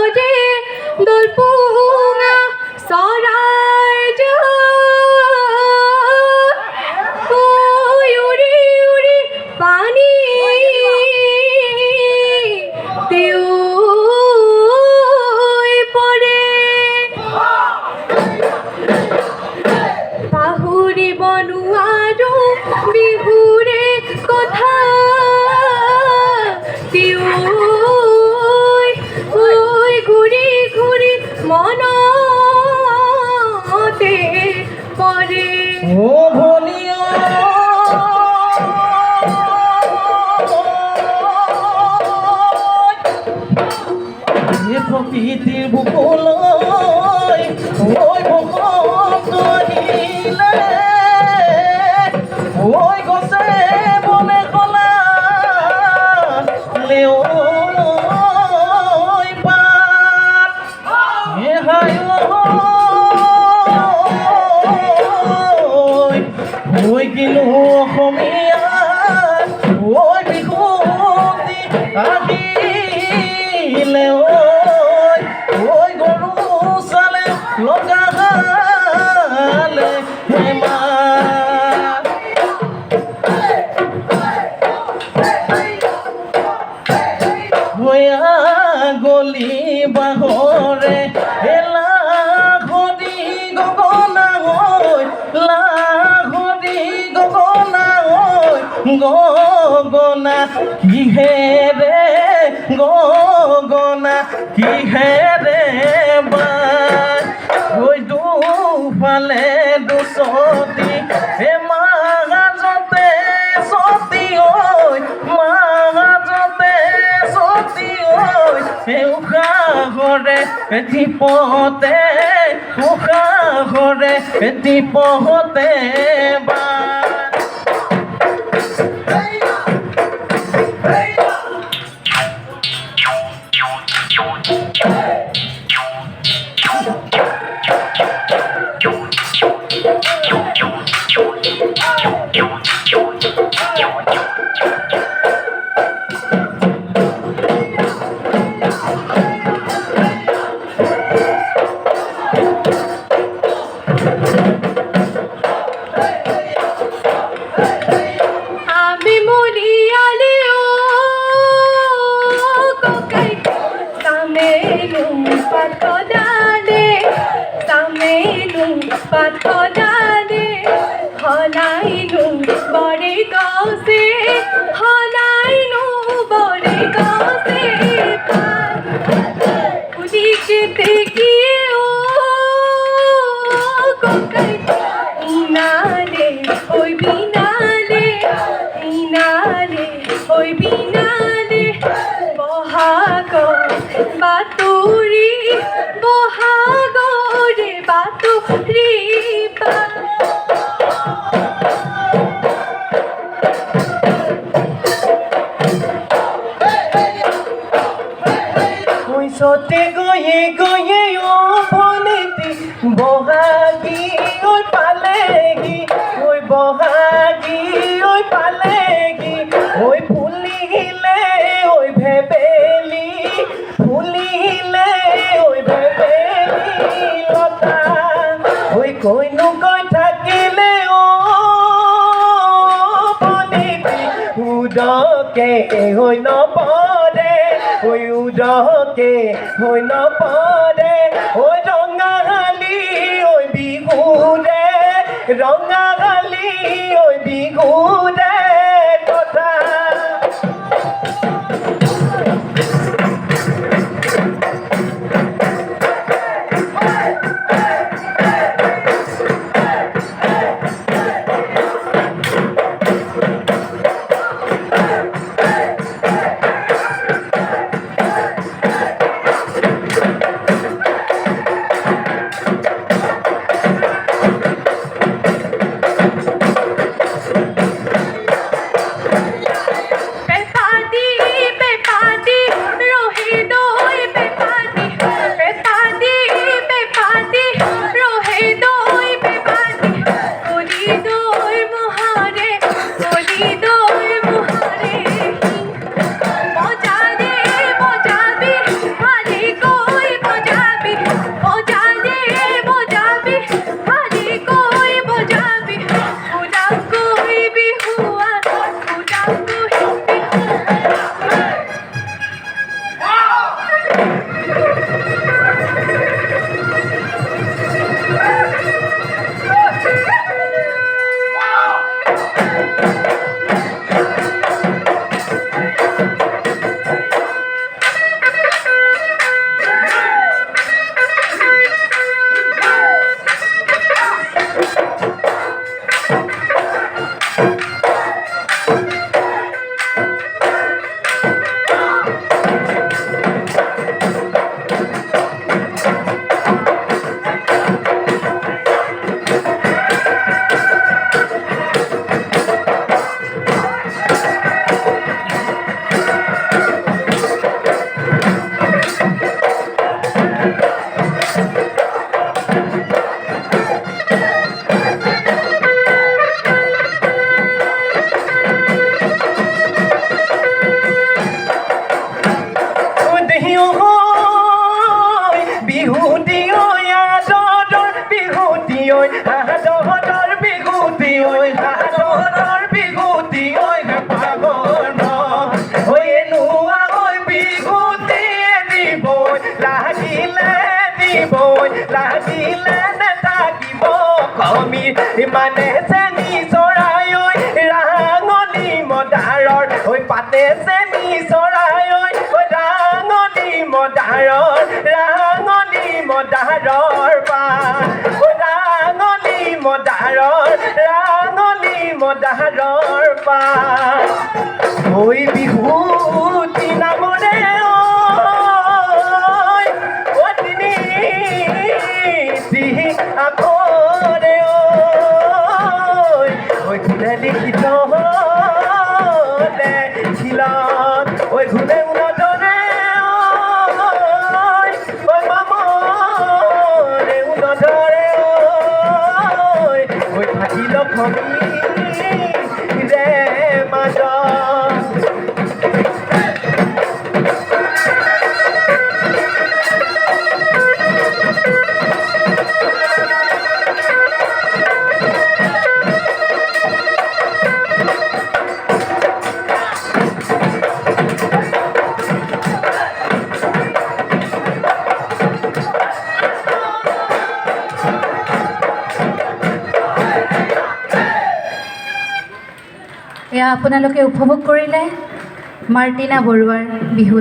রে দোলপুঙা সরাই উড়ি উড়ি পানি পরে পাহুরি বনুয়ারো বিহুরে কথা ঘুরি ঘুরি মনতে পরে ও ভনিয়া প্রকৃতির বুকুল ওই বসন্ত আহিলে ওই গছে বনে কলা লেও পাত হায় ওই কিনো অসমীয়া ওই বিহুতি আহিলে ওই গৰু চালে লগালে হেমা ভয়া গলি বাহৰে লাহৰি গগনা লাহৰি গগনা গগনা কিহেৰে গগনা কিহেৰে বাই ঐ দুফালে দুচতি মাজতে চতি ঐ মাজতে চতি ঐ উশা ঘৰে দীপতে উশা ঘৰে দীপতে বা আমি মরিয়ালে ও কোকাই সামেলু পাতদালে হলাইনু বড়ে গছে হলাইনু বড়ে গছে উদিকেতে গিয়ে ও কোকাই ইনালে ওই বিনালে ইনালে ওই বিনালে বহাগ বাতুরি বহাগ রে বাতুরি ওই সতে গয়ে গয়ে ও বনেতে বহাগি ওই পালেগি ওই বহাগি ওই পালেগি ওই ফুলিলে ওই ভেবেলি ফুলিলে ওই ভেবেলি লতা ওই কইনু কই থাকিলে ও বনেতে উদকে ওই নপদে ওই উদকে ওই নপদে ওই রঙালি ওই বিহুরে রঙালি ওই বিহুরে কথা ঐ হাতৰ বিহুতি ঐ হাতৰ বিহুতি ঐ পাগল ঐ এনুৱা ঐ বিহুতিয়ে দিবই লাগিলে নেথাকিব কমি মানে চেনি চৰাই ঐ ৰাঙলী মদাৰৰ ঐ পাতে চেনি চৰাই ঐ ৰাঙলী মদাৰৰ মদাৰৰ পা ঐ বিহুতি নামৰে ঐ তিনি আখৰে ঐ ঘূৰে লিখিত শিলত ঐ ঘূৰে উন্নতৰে ঐ মামৰে উন্নতৰে ঐ থাকিল খনি ৰে মাজ এয়া আপোনালোকে উপভোগ কৰিলে মাৰ্টিনা বৰুৱাৰ বিহু।